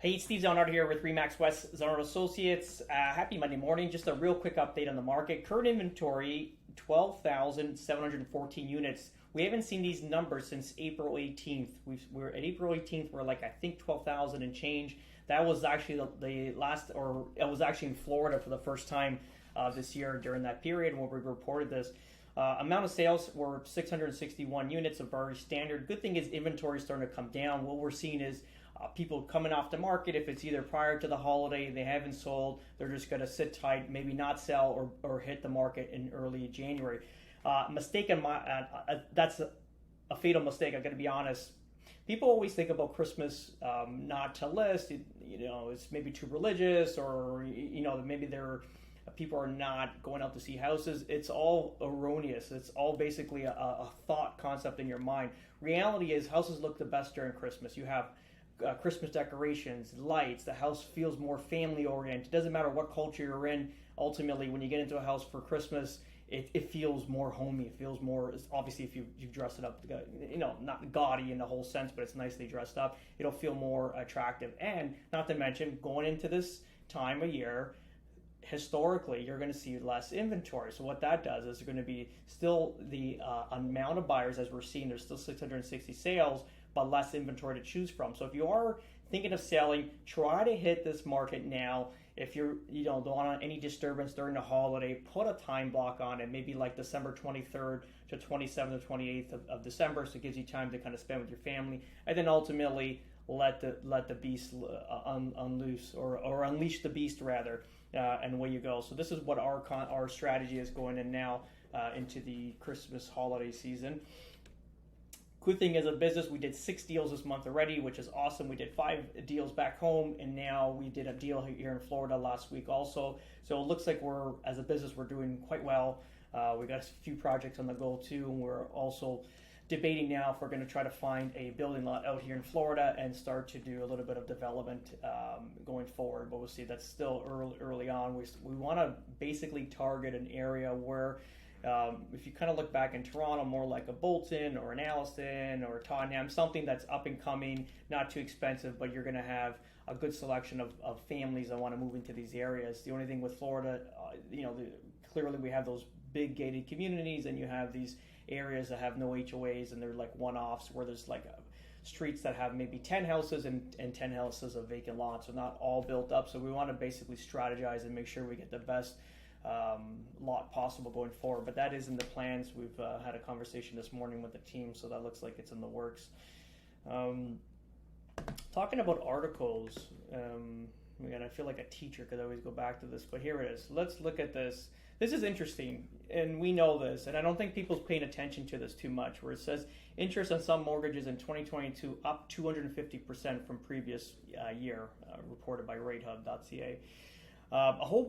Hey, Steve Zonard here with Remax West Zonard Associates. Happy Monday morning. Just a real quick update on the market. Current inventory, 12,714 units. We haven't seen these numbers since April 18th. We're at April 18th. We're like, I think, 12,000 and change. That was actually the last, or it was actually in Florida for the first time this year during that period when we reported this. Amount of sales were 661 units, a very standard. Good thing is inventory is starting to come down. What we're seeing is people coming off the market. If it's either prior to the holiday, they haven't sold, they're just going to sit tight, maybe not sell or hit the market in early January. Mistake in that's a fatal mistake. I'm going to be honest. People always think about Christmas not to list. It's maybe too religious, or maybe people are not going out to see houses. It's all erroneous. It's all basically a thought concept in your mind. Reality is houses look the best during Christmas. You have Christmas decorations, lights. The house feels more family oriented. It doesn't matter what culture you're in. Ultimately, when you get into a house for Christmas, it feels more homey. It feels more, obviously, if you've dressed it up, not gaudy in the whole sense, but it's nicely dressed up. It'll feel more attractive. And not to mention, going into this time of year, historically, you're going to see less inventory. So what that does is there's going to be still the amount of buyers, as we're seeing, there's still 660 sales, but less inventory to choose from. So if you are thinking of selling, try to hit this market now. If you don't want any disturbance during the holiday, put a time block on it, maybe like December 23rd to 27th or 28th of December, so it gives you time to kind of spend with your family, and then ultimately let the beast unloose or unleash the beast rather, and away you go. So this is what our strategy is going in now into the Christmas holiday season. Good thing as a business, we did 6 deals this month already, which is awesome. We did 5 deals back home, and now we did a deal here in Florida last week also. So it looks like as a business, we're doing quite well. We got a few projects on the go too, and we're also debating now if we're going to try to find a building lot out here in Florida and start to do a little bit of development going forward. But we'll see. That's still early on. We want to basically target an area where if you kind of look back in Toronto, more like a Bolton or an Alliston or a Tottenham, something that's up and coming, not too expensive, but you're going to have a good selection of families that want to move into these areas. The only thing with Florida, clearly we have those big gated communities, and you have these areas that have no HOAs, and they're like one-offs where there's like streets that have maybe 10 houses and 10 houses of vacant lots, so not all built up. So we want to basically strategize and make sure we get the best lot possible going forward, but that is in the plans. We've had a conversation this morning with the team, so that looks like it's in the works. Talking about articles, again, I feel like a teacher could always go back to this, but here it is. Let's look at this. This is interesting, and we know this, and I don't think people's paying attention to this too much, where it says interest on some mortgages in 2022 up 250% from previous year, reported by ratehub.ca. A home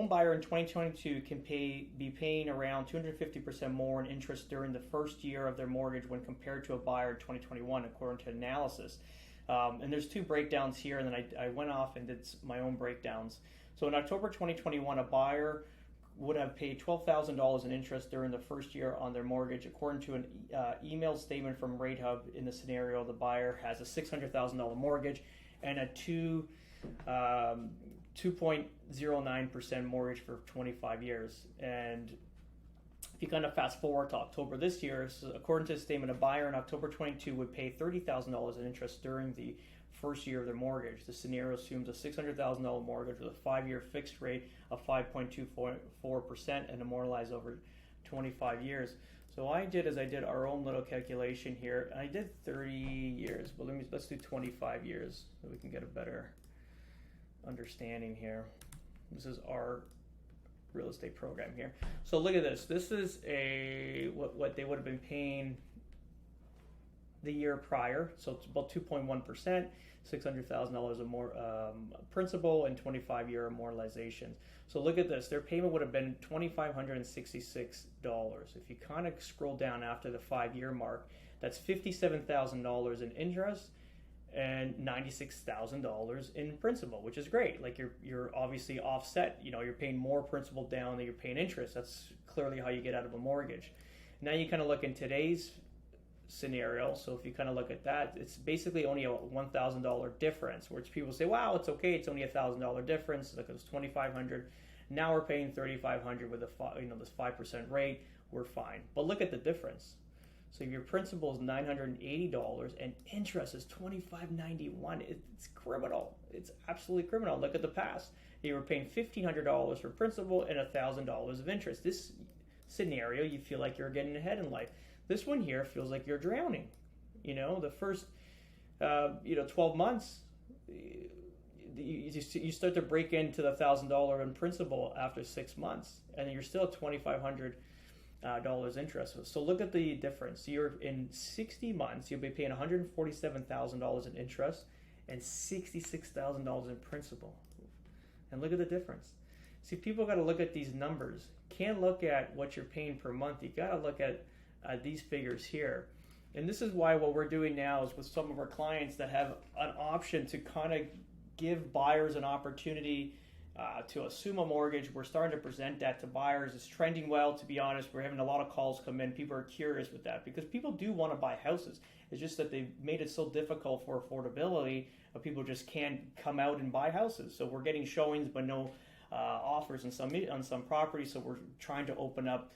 buyer in 2022 can be paying around 250% more in interest during the first year of their mortgage when compared to a buyer in 2021, according to analysis. And there's 2 breakdowns here, and then I went off and did my own breakdowns. So in October 2021, a buyer would have paid $12,000 in interest during the first year on their mortgage, according to an email statement from RateHub. In the scenario, the buyer has a $600,000 mortgage and a 2.09% mortgage for 25 years. And if you kind of fast forward to October this year, so according to the statement, a buyer in October 22 would pay $30,000 in interest during the first year of their mortgage. The scenario assumes a $600,000 mortgage with a 5-year fixed rate of 5.24% and amortized over 25 years. So I did our own little calculation here. I did 30 years, but let's do 25 years so we can get a better understanding here. This is our real estate program here. So look at this. This is what they would have been paying the year prior. So it's about 2.1%, $600,000 of more principal and 25-year amortizations. So look at this. Their payment would have been $2,566. If you kind of scroll down after the 5-year mark, that's $57,000 in interest and $96,000 in principal, which is great. Like you're obviously offset. You're paying more principal down than you're paying interest. That's clearly how you get out of a mortgage. Now you kind of look in today's scenario. So if you kind of look at that, it's basically only a $1,000 difference, which people say, wow, it's okay, it's only $1,000 difference. Like it was $2,500. Now we're paying $3,500 with this 5% rate. We're fine. But look at the difference. So if your principal is $980 and interest is $2,591, it's criminal. It's absolutely criminal. Look at the past. You were paying $1,500 for principal and $1,000 of interest. This scenario, you feel like you're getting ahead in life. This one here feels like you're drowning. The first 12 months, you start to break into the $1,000 in principal after 6 months, and you're still at $2,500 interest. So look at the difference. You're in 60 months, you'll be paying $147,000 in interest and $66,000 in principal. And look at the difference. See, people got to look at these numbers. Can't look at what you're paying per month. You got to look at these figures here. And this is why what we're doing now is with some of our clients that have an option to kind of give buyers an opportunity to assume a mortgage. We're starting to present that to buyers. It's trending well, to be honest. We're having a lot of calls come in. People are curious with that because people do want to buy houses. It's just that they've made it so difficult for affordability. People just can't come out and buy houses. So we're getting showings but no offers on some properties. So we're trying to open up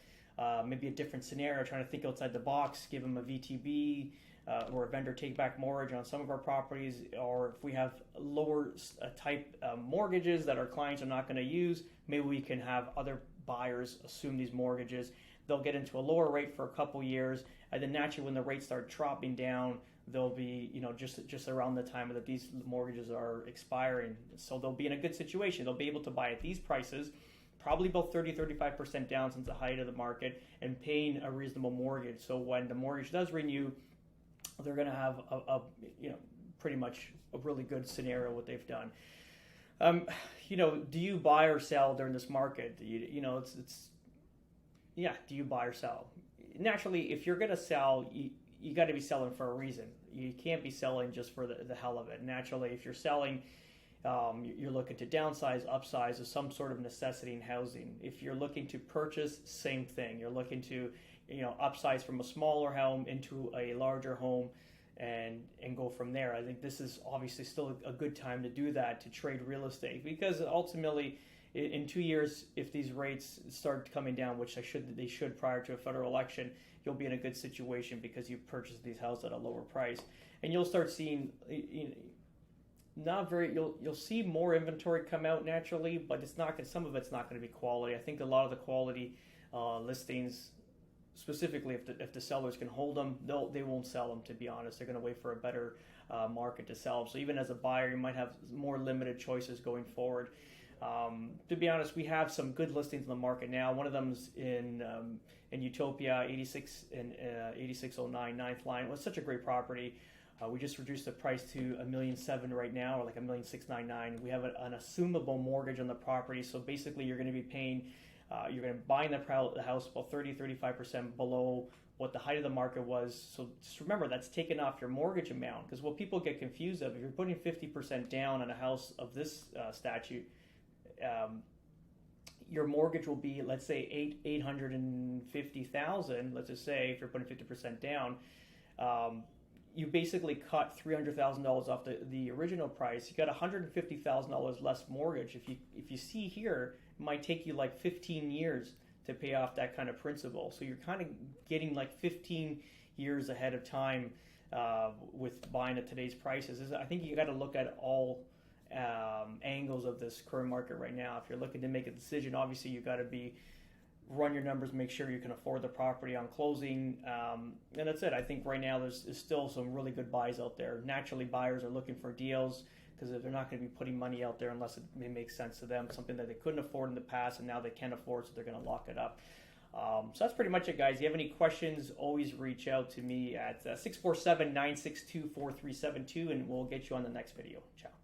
maybe a different scenario, trying to think outside the box, give them a VTB or a vendor take-back mortgage on some of our properties, or if we have lower type mortgages that our clients are not going to use, maybe we can have other buyers assume these mortgages. They'll get into a lower rate for a couple years, and then naturally when the rates start dropping down, they'll be just around the time that these mortgages are expiring. So they'll be in a good situation. They'll be able to buy at these prices, probably about 30-35% down since the height of the market, and paying a reasonable mortgage. So when the mortgage does renew, they're going to have a pretty much a really good scenario what they've done. Do you buy or sell during this market? Do you buy or sell? Naturally, if you're going to sell, you got to be selling for a reason. You can't be selling just for the hell of it. Naturally, if you're selling, you're looking to downsize, upsize, or some sort of necessity in housing. If you're looking to purchase, same thing. You're looking to upsize from a smaller home into a larger home and go from there. I think this is obviously still a good time to do that, to trade real estate, because ultimately in 2 years, if these rates start coming down, which they should prior to a federal election, you'll be in a good situation because you've purchased these houses at a lower price, and you'll start seeing you'll see more inventory come out naturally, but some of it's not going to be quality. I think a lot of the quality listings, specifically if the sellers can hold them, they won't sell them, to be honest. They're going to wait for a better market to sell them. So even as a buyer, you might have more limited choices going forward. To be honest, we have some good listings in the market now. One of them is in Utopia, 86 and 8609 9th Line. It was such a great property. We just reduced the price to $1.7 million right now, or like $1.699. We have an assumable mortgage on the property, so basically you're going to be paying, you're going to buy the house about 30-35% below what the height of the market was. So just remember, that's taken off your mortgage amount, because what people get confused of, if you're putting 50% down on a house of this statute, your mortgage will be, let's say, $850,000. Let's just say if you're putting 50% down, you basically cut $300,000 off the original price. You got $150,000 less mortgage. If you see here, it might take you like 15 years to pay off that kind of principal. So you're kind of getting like 15 years ahead of time with buying at today's prices. I think you got to look at all angles of this current market right now. If you're looking to make a decision, obviously you got to run your numbers, make sure you can afford the property on closing, and that's it. I think right now there's still some really good buys out there. Naturally, buyers are looking for deals because they're not going to be putting money out there unless it makes sense to them, something that they couldn't afford in the past and now they can afford, so they're going to lock it up. So that's pretty much it, guys. If you have any questions, always reach out to me at 647-962-4372, and we'll get you on the next video. Ciao.